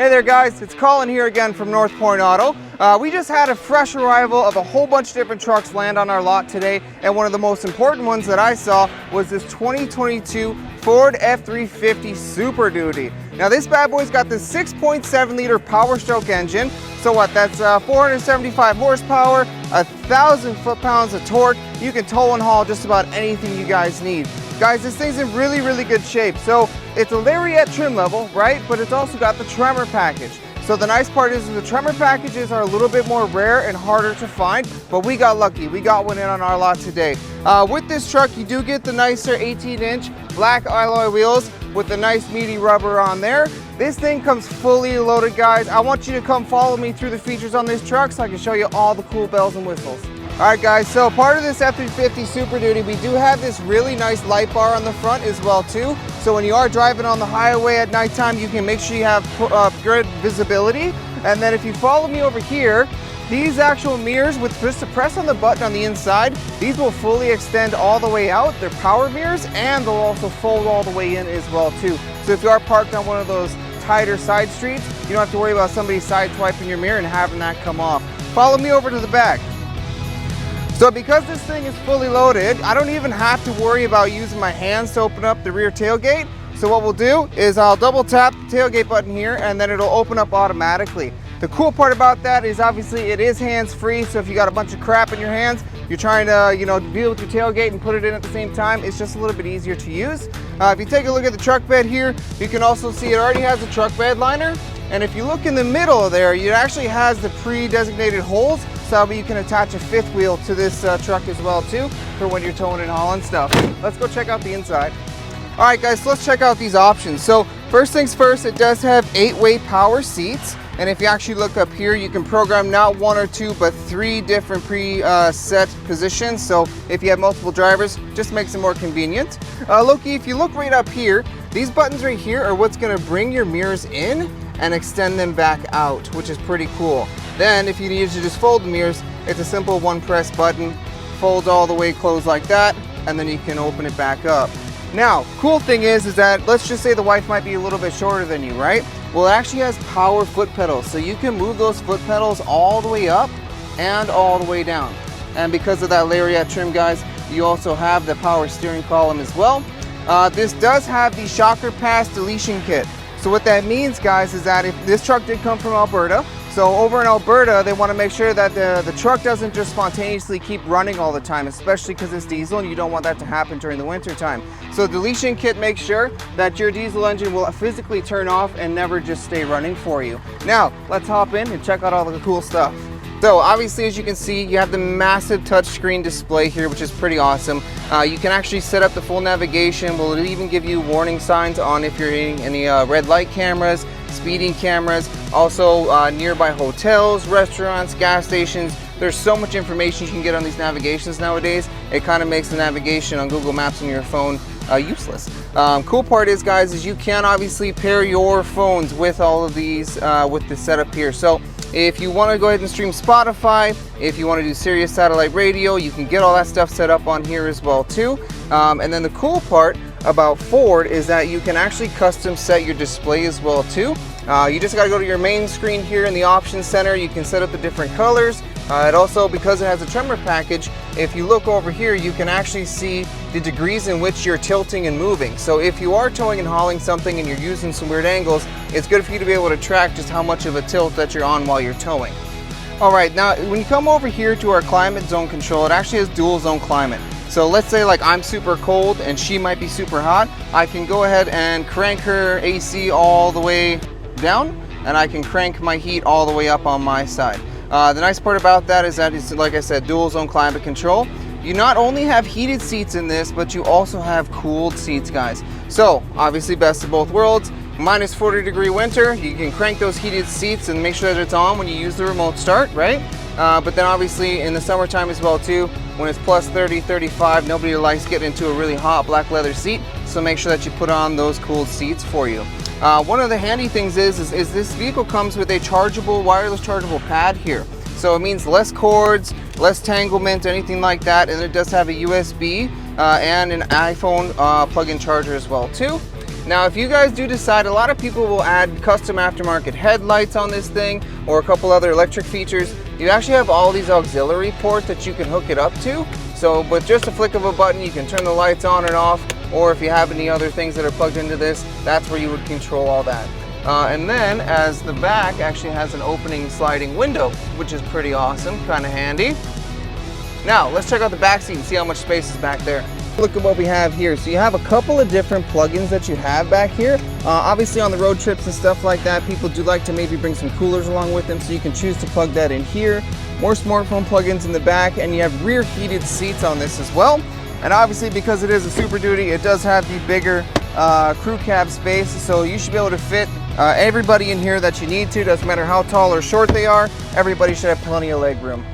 Hey there guys, it's Colin here again from North Point Auto. We just had a fresh arrival of a whole bunch of different trucks land on our lot today, and one of the most important ones that I saw was this 2022 Ford F-350 Super Duty. Now this bad boy's got this 6.7 liter Power Stroke engine. So what, that's 475 horsepower, 1,000 foot-pounds of torque. You can tow and haul just about anything you guys need. Guys, this thing's in really, really good shape. So it's a Lariat trim level, right? But it's also got the Tremor Package. So the nice part is the Tremor packages are a little bit more rare and harder to find, but we got lucky. We got one in on our lot today. With this truck, you do get the nicer 18-inch black alloy wheels with the nice meaty rubber on there. This thing comes fully loaded, guys. I want you to come follow me through the features on this truck so I can show you all the cool bells and whistles. All right guys, so part of this F-350 Super Duty, we do have this really nice light bar on the front as well too. So when you are driving on the highway at nighttime, you can make sure you have good visibility. And then if you follow me over here, these actual mirrors, with just to press on the button on the inside, these will fully extend all the way out. They're power mirrors, and they'll also fold all the way in as well too. So if you are parked on one of those tighter side streets, you don't have to worry about somebody sideswiping your mirror and having that come off. Follow me over to the back. So because this thing is fully loaded, I don't even have to worry about using my hands to open up the rear tailgate. So what we'll do is I'll double tap the tailgate button here and then it'll open up automatically. The cool part about that is obviously it is hands-free, so if you got a bunch of crap in your hands, you're trying to, deal with your tailgate and put it in at the same time, it's just a little bit easier to use. If you take a look at the truck bed here, you can also see it already has a truck bed liner. And if you look in the middle there, it actually has the pre-designated holes, so you can attach a fifth wheel to this truck as well too, for when you're towing and hauling stuff. Let's go check out the inside. All right guys, so let's check out these options. So first things first, it does have 8-way power seats. And if you actually look up here, you can program not 1 or 2, but 3 different pre-set positions. So if you have multiple drivers, just makes it more convenient. Loki, if you look right up here, these buttons right here are what's gonna bring your mirrors in and extend them back out, which is pretty cool. Then if you need to just fold the mirrors, it's a simple one press button, folds all the way closed like that, and then you can open it back up. Now, cool thing is that let's just say the wife might be a little bit shorter than you, right? Well, it actually has power foot pedals, so you can move those foot pedals all the way up and all the way down. And because of that Lariat trim, guys, you also have the power steering column as well. This does have the shocker pass deletion kit. So what that means, guys, is that if this truck did come from Alberta, so over in Alberta, they want to make sure that the truck doesn't just spontaneously keep running all the time, especially because it's diesel and you don't want that to happen during the winter time. So the deletion kit makes sure that your diesel engine will physically turn off and never just stay running for you. Now, let's hop in and check out all the cool stuff. So obviously, as you can see, you have the massive touchscreen display here, which is pretty awesome. You can actually set up the full navigation. We'll even give you warning signs on if you're hitting any red light cameras, speeding cameras, also nearby hotels, restaurants, gas stations. There's so much information you can get on these navigations nowadays. It kind of makes the navigation on Google Maps on your phone useless. Cool part is, guys, is you can obviously pair your phones with all of these with the setup here. So if you want to go ahead and stream Spotify, if you want to do Sirius satellite radio, you can get all that stuff set up on here as well too. And then the cool part about Ford is that you can actually custom set your display as well too. You just got to go to your main screen here in the options center. You can set up the different colors. It also, because it has a Tremor package, if you look over here, you can actually see the degrees in which you're tilting and moving. So if you are towing and hauling something and you're using some weird angles, it's good for you to be able to track just how much of a tilt that you're on while you're towing. All right, now when you come over here to our climate zone control, it actually has dual zone climate. So let's say like I'm super cold and she might be super hot. I can go ahead and crank her AC all the way down, and I can crank my heat all the way up on my side. The nice part about that is that it's, like I said, dual zone climate control. You not only have heated seats in this, but you also have cooled seats, guys. So obviously best of both worlds. Minus 40-degree winter, you can crank those heated seats and make sure that it's on when you use the remote start, right? But then obviously in the summertime as well too, when it's plus 30, 35, nobody likes getting into a really hot black leather seat, so make sure that you put on those cooled seats for you. One of the handy things is this vehicle comes with a wireless chargeable pad here. So it means less cords, less tanglement, anything like that, and it does have a USB and an iPhone plug-in charger as well too. Now, if you guys do decide, a lot of people will add custom aftermarket headlights on this thing or a couple other electric features. You actually have all these auxiliary ports that you can hook it up to. So with just a flick of a button, you can turn the lights on and off, or if you have any other things that are plugged into this, that's where you would control all that. And then as the back actually has an opening sliding window, which is pretty awesome, kind of handy. Now, let's check out the back seat and see how much space is back there. Look at what we have here. So you have a couple of different plugins that you have back here. Obviously on the road trips and stuff like that, people do like to maybe bring some coolers along with them, so you can choose to plug that in here. More smartphone plugins in the back, and you have rear heated seats on this as well. And obviously, because it is a Super Duty, it does have the bigger crew cab space, so you should be able to fit everybody in here that you need to. Doesn't matter how tall or short they are, everybody should have plenty of leg room.